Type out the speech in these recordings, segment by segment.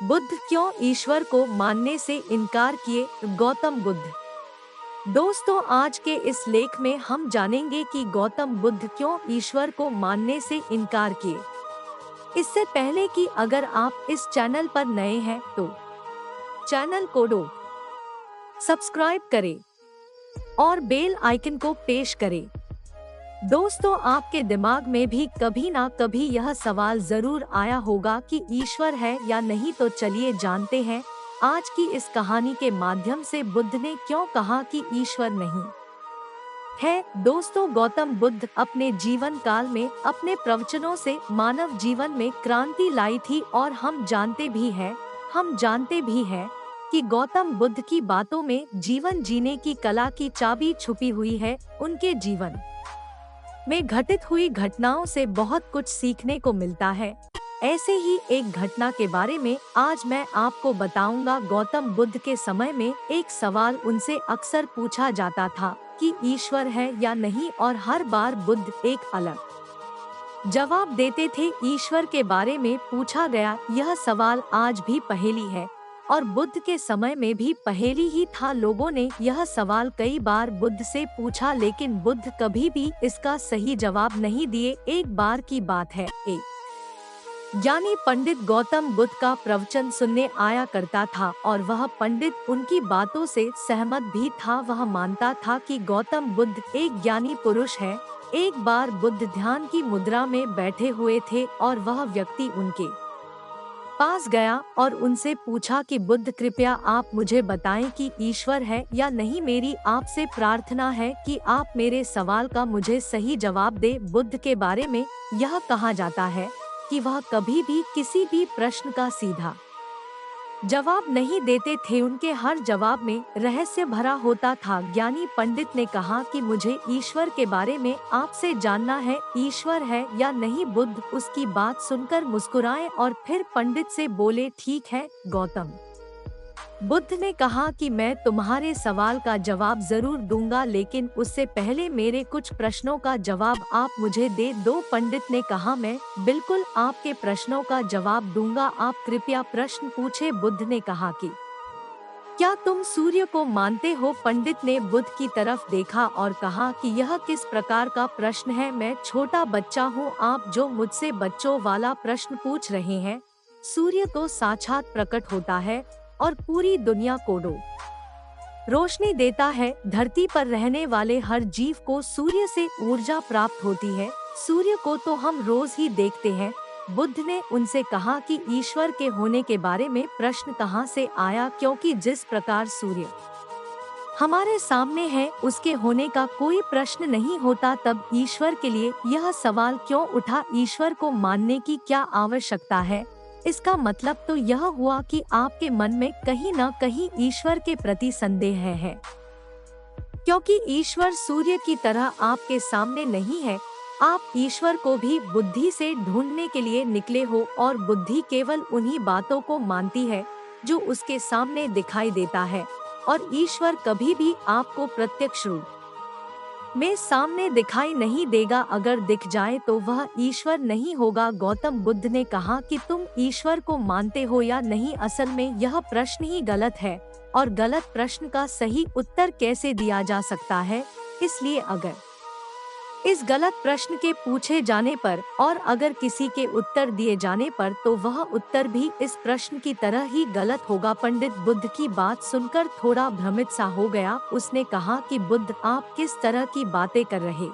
बुद्ध क्यों ईश्वर को मानने से इनकार किए? गौतम बुद्ध। दोस्तों, आज के इस लेख में हम जानेंगे कि गौतम बुद्ध क्यों ईश्वर को मानने से इनकार किए। इससे पहले कि अगर आप इस चैनल पर नए हैं तो चैनल को सब्सक्राइब करें और बेल आइकन को पेश करें। दोस्तों, आपके दिमाग में भी कभी ना कभी यह सवाल जरूर आया होगा कि ईश्वर है या नहीं। तो चलिए जानते हैं आज की इस कहानी के माध्यम से बुद्ध ने क्यों कहा कि ईश्वर नहीं है। दोस्तों, गौतम बुद्ध अपने जीवन काल में अपने प्रवचनों से मानव जीवन में क्रांति लाई थी और हम जानते भी हैं कि गौतम बुद्ध की बातों में जीवन जीने की कला की चाबी छुपी हुई है। उनके जीवन में घटित हुई घटनाओं से बहुत कुछ सीखने को मिलता है। ऐसे ही एक घटना के बारे में आज मैं आपको बताऊंगा। गौतम बुद्ध के समय में एक सवाल उनसे अक्सर पूछा जाता था कि ईश्वर है या नहीं, और हर बार बुद्ध एक अलग जवाब देते थे। ईश्वर के बारे में पूछा गया यह सवाल आज भी पहेली है और बुद्ध के समय में भी पहेली ही था। लोगों ने यह सवाल कई बार बुद्ध से पूछा, लेकिन बुद्ध कभी भी इसका सही जवाब नहीं दिए। एक बार की बात है, एक ज्ञानी पंडित गौतम बुद्ध का प्रवचन सुनने आया करता था और वह पंडित उनकी बातों से सहमत भी था। वह मानता था कि गौतम बुद्ध एक ज्ञानी पुरुष है। एक बार बुद्ध ध्यान की मुद्रा में बैठे हुए थे और वह व्यक्ति उनके पास गया और उनसे पूछा कि बुद्ध, कृपया आप मुझे बताएं कि ईश्वर है या नहीं। मेरी आपसे प्रार्थना है कि आप मेरे सवाल का मुझे सही जवाब दे। बुद्ध के बारे में यह कहा जाता है कि वह कभी भी किसी भी प्रश्न का सीधा जवाब नहीं देते थे। उनके हर जवाब में रहस्य भरा होता था। ज्ञानी पंडित ने कहा कि मुझे ईश्वर के बारे में आपसे जानना है, ईश्वर है या नहीं। बुद्ध उसकी बात सुनकर मुस्कुराए और फिर पंडित से बोले, ठीक है गौतम। बुद्ध ने कहा कि मैं तुम्हारे सवाल का जवाब जरूर दूंगा, लेकिन उससे पहले मेरे कुछ प्रश्नों का जवाब आप मुझे दे दो। पंडित ने कहा, मैं बिल्कुल आपके प्रश्नों का जवाब दूंगा, आप कृपया प्रश्न पूछे। बुद्ध ने कहा कि क्या तुम सूर्य को मानते हो? पंडित ने बुद्ध की तरफ देखा और कहा कि यह किस प्रकार का प्रश्न है? मैं छोटा बच्चा हूँ, आप जो मुझसे बच्चों वाला प्रश्न पूछ रहे हैं। सूर्य तो साक्षात प्रकट होता है और पूरी दुनिया को रोशनी देता है। धरती पर रहने वाले हर जीव को सूर्य से ऊर्जा प्राप्त होती है। सूर्य को तो हम रोज ही देखते हैं। बुद्ध ने उनसे कहा कि ईश्वर के होने के बारे में प्रश्न कहाँ से आया, क्योंकि जिस प्रकार सूर्य हमारे सामने है उसके होने का कोई प्रश्न नहीं होता। तब ईश्वर के लिए यह सवाल क्यों उठा, ईश्वर को मानने की क्या आवश्यकता है? इसका मतलब तो यह हुआ कि आपके मन में कहीं न कहीं ईश्वर के प्रति संदेह है, क्योंकि ईश्वर सूर्य की तरह आपके सामने नहीं है। आप ईश्वर को भी बुद्धि से ढूंढने के लिए निकले हो और बुद्धि केवल उन्हीं बातों को मानती है जो उसके सामने दिखाई देता है, और ईश्वर कभी भी आपको प्रत्यक्ष रूप में सामने दिखाई नहीं देगा। अगर दिख जाए तो वह ईश्वर नहीं होगा। गौतम बुद्ध ने कहा कि तुम ईश्वर को मानते हो या नहीं? असल में यह प्रश्न ही गलत है और गलत प्रश्न का सही उत्तर कैसे दिया जा सकता है। इसलिए अगर इस गलत प्रश्न के पूछे जाने पर और अगर किसी के उत्तर दिए जाने पर तो वह उत्तर भी इस प्रश्न की तरह ही गलत होगा। पंडित बुद्ध की बात सुनकर थोड़ा भ्रमित सा हो गया। उसने कहा कि बुद्ध, आप किस तरह की बातें कर रहे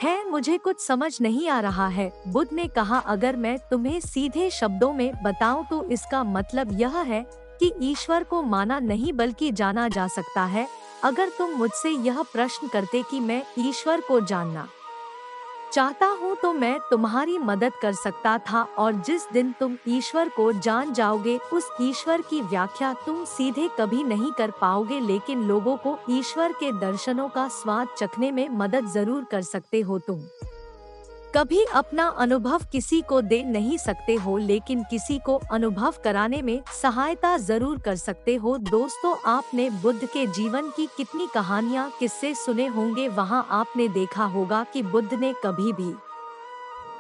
हैं? मुझे कुछ समझ नहीं आ रहा है। बुद्ध ने कहा, अगर मैं तुम्हें सीधे शब्दों में बताऊं तो इसका मतलब यह है कि ईश्वर को माना नहीं बल्कि जाना जा सकता है। अगर तुम मुझसे यह प्रश्न करते कि मैं ईश्वर को जानना चाहता हूँ तो मैं तुम्हारी मदद कर सकता था, और जिस दिन तुम ईश्वर को जान जाओगे उस ईश्वर की व्याख्या तुम सीधे कभी नहीं कर पाओगे, लेकिन लोगों को ईश्वर के दर्शनों का स्वाद चखने में मदद जरूर कर सकते हो। तुम कभी अपना अनुभव किसी को दे नहीं सकते हो, लेकिन किसी को अनुभव कराने में सहायता जरूर कर सकते हो। दोस्तों, आपने बुद्ध के जीवन की कितनी कहानियाँ, किस्से सुने होंगे। वहाँ आपने देखा होगा कि बुद्ध ने कभी भी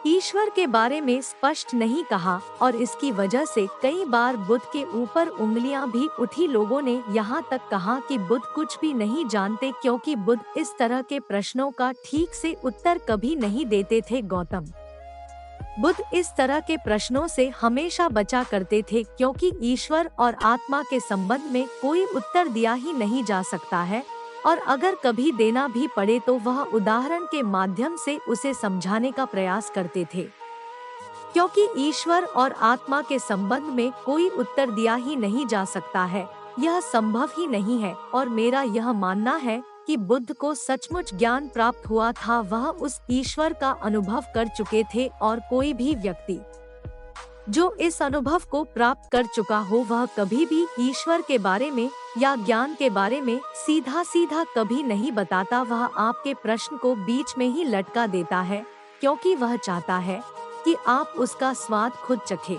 ईश्वर के बारे में स्पष्ट नहीं कहा और इसकी वजह से कई बार बुद्ध के ऊपर उंगलियां भी उठी। लोगों ने यहाँ तक कहा कि बुद्ध कुछ भी नहीं जानते, क्योंकि बुद्ध इस तरह के प्रश्नों का ठीक से उत्तर कभी नहीं देते थे। गौतम बुद्ध इस तरह के प्रश्नों से हमेशा बचा करते थे, क्योंकि ईश्वर और आत्मा के संबंध में कोई उत्तर दिया ही नहीं जा सकता है, और अगर कभी देना भी पड़े तो वह उदाहरण के माध्यम से उसे समझाने का प्रयास करते थे। क्योंकि ईश्वर और आत्मा के संबंध में कोई उत्तर दिया ही नहीं जा सकता है, यह संभव ही नहीं है। और मेरा यह मानना है कि बुद्ध को सचमुच ज्ञान प्राप्त हुआ था, वह उस ईश्वर का अनुभव कर चुके थे, और कोई भी व्यक्ति जो इस अनुभव को प्राप्त कर चुका हो वह कभी भी ईश्वर के बारे में या ज्ञान के बारे में सीधा सीधा कभी नहीं बताता। वह आपके प्रश्न को बीच में ही लटका देता है, क्योंकि वह चाहता है कि आप उसका स्वाद खुद चखें।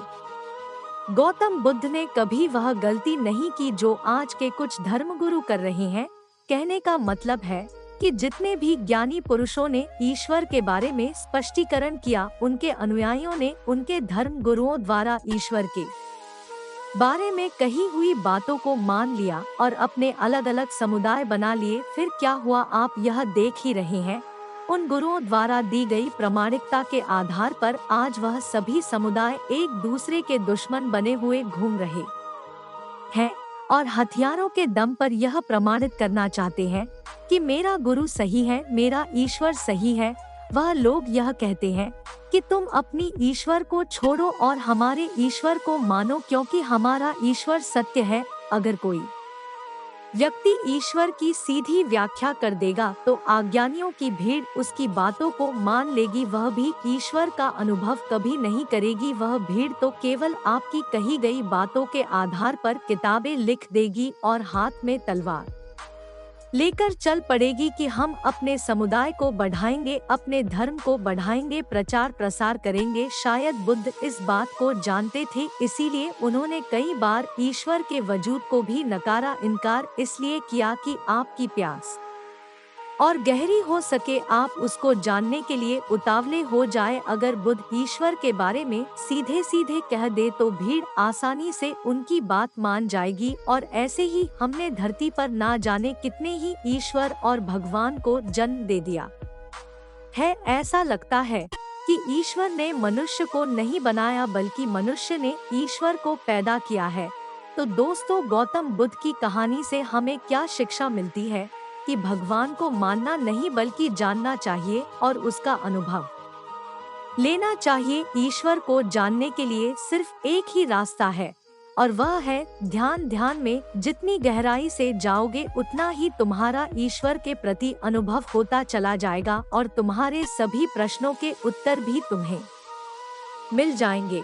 गौतम बुद्ध ने कभी वह गलती नहीं की जो आज के कुछ धर्मगुरु कर रहे हैं। कहने का मतलब है कि जितने भी ज्ञानी पुरुषों ने ईश्वर के बारे में स्पष्टीकरण किया, उनके अनुयायियों ने उनके धर्म गुरुओं द्वारा ईश्वर के बारे में कही हुई बातों को मान लिया और अपने अलग अलग समुदाय बना लिए। फिर क्या हुआ, आप यह देख ही रहे हैं। उन गुरुओं द्वारा दी गई प्रामाणिकता के आधार पर आज वह सभी समुदाय एक दूसरे के दुश्मन बने हुए घूम रहे हैं और हथियारों के दम पर यह प्रमाणित करना चाहते हैं कि मेरा गुरु सही है, मेरा ईश्वर सही है। वह लोग यह कहते हैं कि तुम अपनी ईश्वर को छोड़ो और हमारे ईश्वर को मानो, क्योंकि हमारा ईश्वर सत्य है। अगर कोई व्यक्ति ईश्वर की सीधी व्याख्या कर देगा तो अज्ञानियों की भीड़ उसकी बातों को मान लेगी। वह भी ईश्वर का अनुभव कभी नहीं करेगी। वह भीड़ तो केवल आपकी कही गई बातों के आधार पर किताबें लिख देगी और हाथ में तलवार लेकर चल पड़ेगी कि हम अपने समुदाय को बढ़ाएंगे, अपने धर्म को बढ़ाएंगे, प्रचार प्रसार करेंगे। शायद बुद्ध इस बात को जानते थे, इसीलिए उन्होंने कई बार ईश्वर के वजूद को भी नकारा। इनकार इसलिए किया कि आपकी प्यास और गहरी हो सके, आप उसको जानने के लिए उतावले हो जाए। अगर बुद्ध ईश्वर के बारे में सीधे सीधे कह दे तो भीड़ आसानी से उनकी बात मान जाएगी। और ऐसे ही हमने धरती पर ना जाने कितने ही ईश्वर और भगवान को जन्म दे दिया है। ऐसा लगता है कि ईश्वर ने मनुष्य को नहीं बनाया, बल्कि मनुष्य ने ईश्वर को पैदा किया है। तो दोस्तों, गौतम बुद्ध की कहानी से हमें क्या शिक्षा मिलती है कि भगवान को मानना नहीं बल्कि जानना चाहिए और उसका अनुभव लेना चाहिए। ईश्वर को जानने के लिए सिर्फ एक ही रास्ता है और वह है ध्यान। ध्यान में जितनी गहराई से जाओगे उतना ही तुम्हारा ईश्वर के प्रति अनुभव होता चला जाएगा और तुम्हारे सभी प्रश्नों के उत्तर भी तुम्हें मिल जाएंगे।